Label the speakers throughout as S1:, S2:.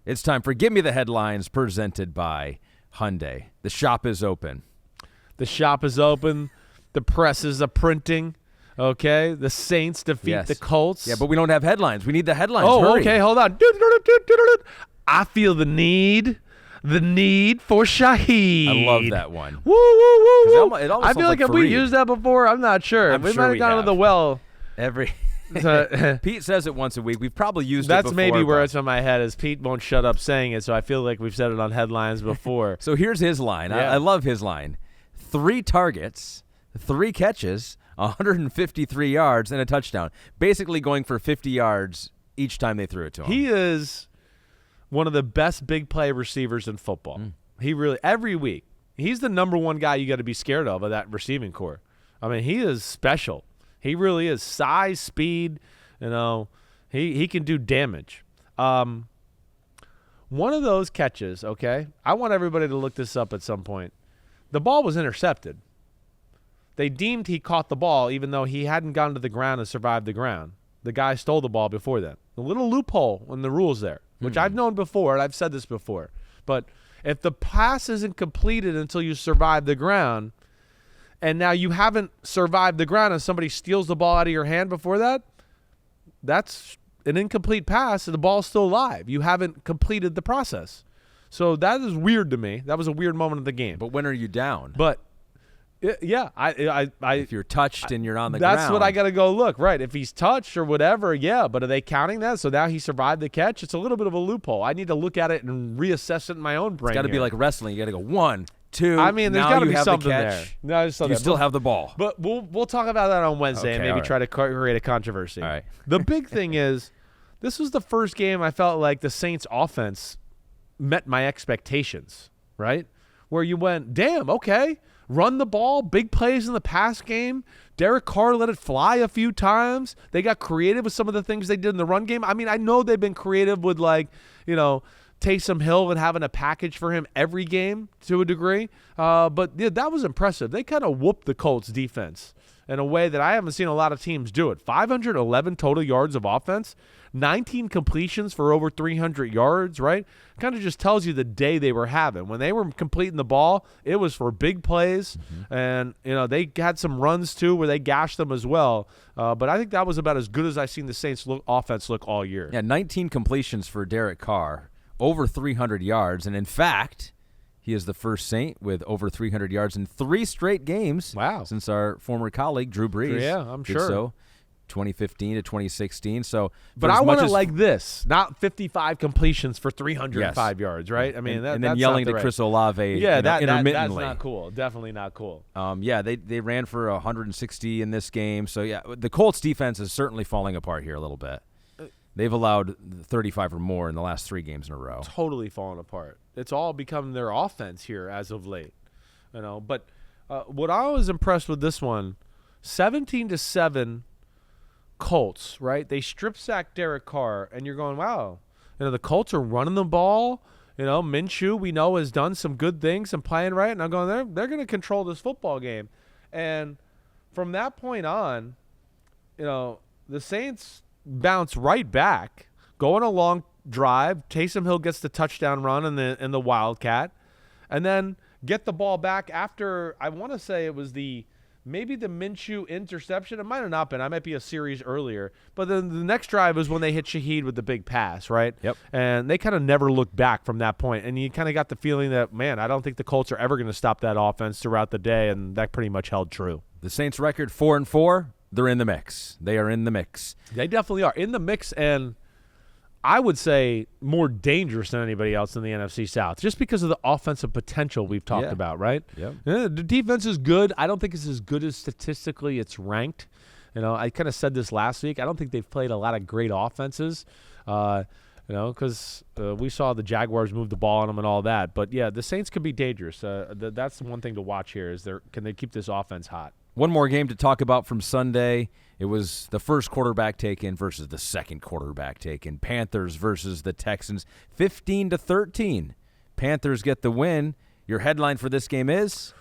S1: It's time for Give Me the Headlines, presented by Hyundai. The shop is open.
S2: The shop is open. The presses are printing. Okay, the Saints defeat the Colts.
S1: Yeah, but we don't have headlines. We need the headlines.
S2: Oh,
S1: Hurry.
S2: okay, hold on. I feel the need for Shaheed.
S1: I love that one.
S2: Woo, woo, woo, woo.
S1: It
S2: I feel like have we used that before? I'm not sure. We might have gone to the well.
S1: Pete says it once a week. We've probably used it before.
S2: That's maybe where it's in my head is Pete won't shut up saying it, so I feel like we've said it on headlines before.
S1: So here's his line.
S2: Yeah.
S1: I love his line. 3 targets, 3 catches, 153 yards, and a touchdown. Basically going for 50 yards each time they threw it to him.
S2: He is one of the best big play receivers in football. He really, every week, he's the number one guy you got to be scared of that receiving core. I mean, he is special. He really is. Size, speed, he can do damage. One of those catches, okay, I want everybody to look this up at some point. The ball was intercepted. They deemed he caught the ball even though he hadn't gotten to the ground and survived the ground. The guy stole the ball before that. A little loophole in the rules there, which I've known before, and I've said this before. But if the pass isn't completed until you survive the ground, and now you haven't survived the ground and somebody steals the ball out of your hand before that, that's an incomplete pass and the ball's still alive. You haven't completed the process. So that is weird to me. That was a weird moment of the game.
S1: But when are you down?
S2: But, yeah.
S1: If you're touched and you're on the ground.
S2: That's what I got to go look. Right. If he's touched or whatever, yeah. But are they counting that? So now he survived the catch? It's a little bit of a loophole. I need to look at it and reassess it in my own brain.
S1: It's got to be like wrestling. You got to go 1, 2.
S2: I mean, there's got to be something
S1: the
S2: there. No,
S1: you still have the ball.
S2: But we'll talk about that on Wednesday and maybe try to create a controversy.
S1: All right.
S2: The big thing is, this was the first game I felt like the Saints offense met my expectations, right? Where you went, damn, okay, run the ball, big plays in the pass game. Derek Carr let it fly a few times. They got creative with some of the things they did in the run game. I mean, I know they've been creative with Taysom Hill and having a package for him every game to a degree. But yeah, that was impressive. They kind of whooped the Colts defense in a way that I haven't seen a lot of teams do it. 511 total yards of offense, 19 completions for over 300 yards, right? Kind of just tells you the day they were having. When they were completing the ball, it was for big plays, and they had some runs too where they gashed them as well. But I think that was about as good as I've seen the Saints offense look all year.
S1: Yeah, 19 completions for Derek Carr, over 300 yards, and in fact, he is the first Saint with over 300 yards in 3 straight games.
S2: Wow.
S1: Since our former colleague, Drew Brees.
S2: Yeah, I'm
S1: did
S2: sure.
S1: So, 2015 to 2016. So,
S2: but I want it like this, not 55 completions for 305 yards, right? I mean,
S1: and then yelling to Chris Olave intermittently.
S2: That's not cool. Definitely not cool.
S1: They ran for 160 in this game. So, yeah, the Colts defense is certainly falling apart here a little bit. They've allowed 35 or more in the last 3 games in a row.
S2: Totally falling apart. It's all become their offense here as of late. But what I was impressed with this one, 17-7 Colts, right? They strip sack Derek Carr, and you're going, wow. The Colts are running the ball. Minshew, we know, has done some good things and playing right. And I'm going, they're going to control this football game. And from that point on, the Saints bounce right back, go on a long drive. Taysom Hill gets the touchdown run in the Wildcat, and then get the ball back after, I want to say it was maybe the Minshew interception. It might have not been. I might be a series earlier. But then the next drive was when they hit Shaheed with the big pass, right?
S1: Yep.
S2: And they kind of never looked back from that point. And you kind of got the feeling that, man, I don't think the Colts are ever going to stop that offense throughout the day, and that pretty much held true.
S1: The Saints' record 4-4. They're in the mix. They are in the mix.
S2: They definitely are in the mix, and I would say more dangerous than anybody else in the NFC South, just because of the offensive potential we've talked about, right?
S1: Yep.
S2: The defense is good. I don't think it's as good as statistically it's ranked. I kind of said this last week. I don't think they've played a lot of great offenses, because we saw the Jaguars move the ball on them and all that. But, yeah, the Saints could be dangerous. That's the one thing to watch here is can they keep this offense hot?
S1: One more game to talk about from Sunday. It was the first quarterback taken versus the second quarterback taken. Panthers versus the Texans, 15-13. Panthers get the win. Your headline for this game is?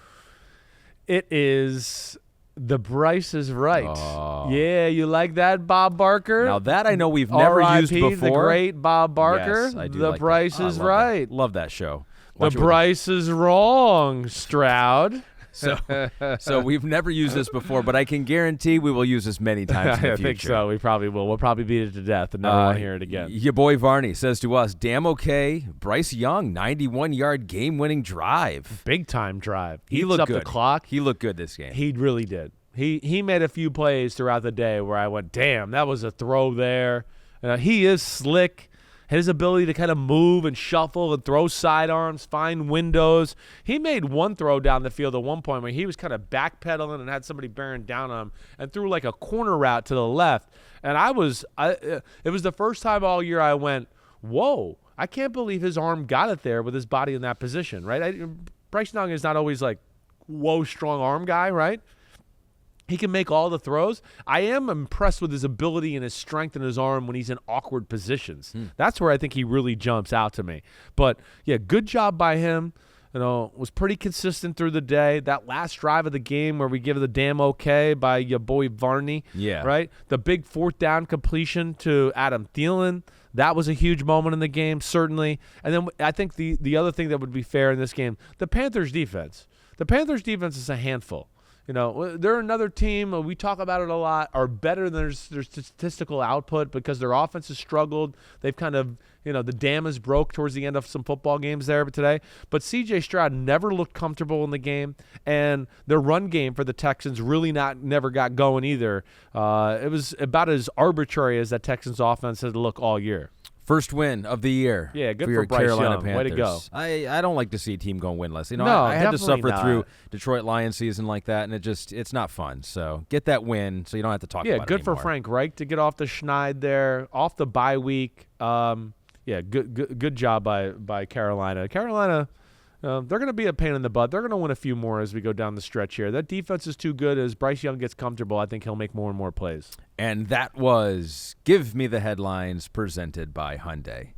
S2: It is The Bryce is right.
S1: Oh.
S2: Yeah, you like that, Bob Barker?
S1: Now that I know we've never used
S2: R.I.P.,
S1: before.
S2: the great Bob Barker.
S1: Yes, I do
S2: The
S1: like
S2: Bryce
S1: that. I
S2: is
S1: love
S2: right.
S1: Love that show.
S2: The
S1: Watch it with-
S2: Bryce is wrong, Stroud.
S1: So we've never used this before, but I can guarantee we will use this many times in the
S2: I
S1: future.
S2: think so. We probably will. We'll probably beat it to death and never want to hear it again.
S1: Your boy Varney says to us, damn okay, Bryce Young, 91-yard game-winning drive.
S2: Big time drive.
S1: He
S2: Eats
S1: looked
S2: up
S1: good.
S2: the clock.
S1: He looked good this game.
S2: He really did. He made a few plays throughout the day where I went, damn, that was a throw there. He is slick. His ability to kind of move and shuffle and throw sidearms, find windows. He made one throw down the field at one point where he was kind of backpedaling and had somebody bearing down on him and threw like a corner route to the left. And it was the first time all year I went, whoa, I can't believe his arm got it there with his body in that position, right? Bryce Young is not always like, whoa, strong arm guy, right? He can make all the throws. I am impressed with his ability and his strength in his arm when he's in awkward positions. That's where I think he really jumps out to me. But, yeah, good job by him. Was pretty consistent through the day. That last drive of the game where we give the damn okay by your boy Varney.
S1: Yeah.
S2: Right? The big fourth down completion to Adam Thielen. That was a huge moment in the game, certainly. And then I think the other thing that would be fair in this game, the Panthers' defense. The Panthers' defense is a handful. They're another team, we talk about it a lot, are better than their statistical output because their offense has struggled. They've kind of, the dam is broke towards the end of some football games there today. But C.J. Stroud never looked comfortable in the game, and their run game for the Texans really never got going either. It was about as arbitrary as that Texans offense has looked all year.
S1: First win of the year.
S2: Yeah, good for
S1: your
S2: Bryce
S1: Carolina
S2: Young.
S1: Panthers.
S2: Way to go.
S1: I don't like to see a team go winless.
S2: No,
S1: I had to
S2: definitely
S1: suffer
S2: not.
S1: through Detroit Lions season like that, and it's not fun. So get that win so you don't have to talk about it
S2: Yeah, good for Frank Reich to get off the schneid there, off the bye week. Good job by Carolina. Carolina, they're going to be a pain in the butt. They're going to win a few more as we go down the stretch here. That defense is too good. As Bryce Young gets comfortable, I think he'll make more and more plays.
S1: And that was Give Me the Headlines presented by Hyundai.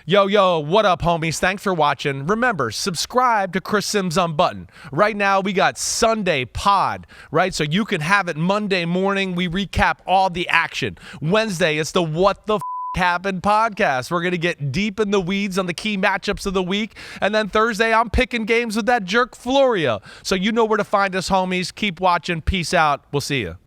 S2: Yo, what up, homies? Thanks for watching. Remember, subscribe to Chris Simms Unbuttoned. Right now, we got Sunday Pod, right? So you can have it Monday morning. We recap all the action. Wednesday, it's the What the Happened podcast. We're going to get deep in the weeds on the key matchups of the week. And then Thursday, I'm picking games with that jerk Florio. So you know where to find us, homies. Keep watching. Peace out. We'll see you.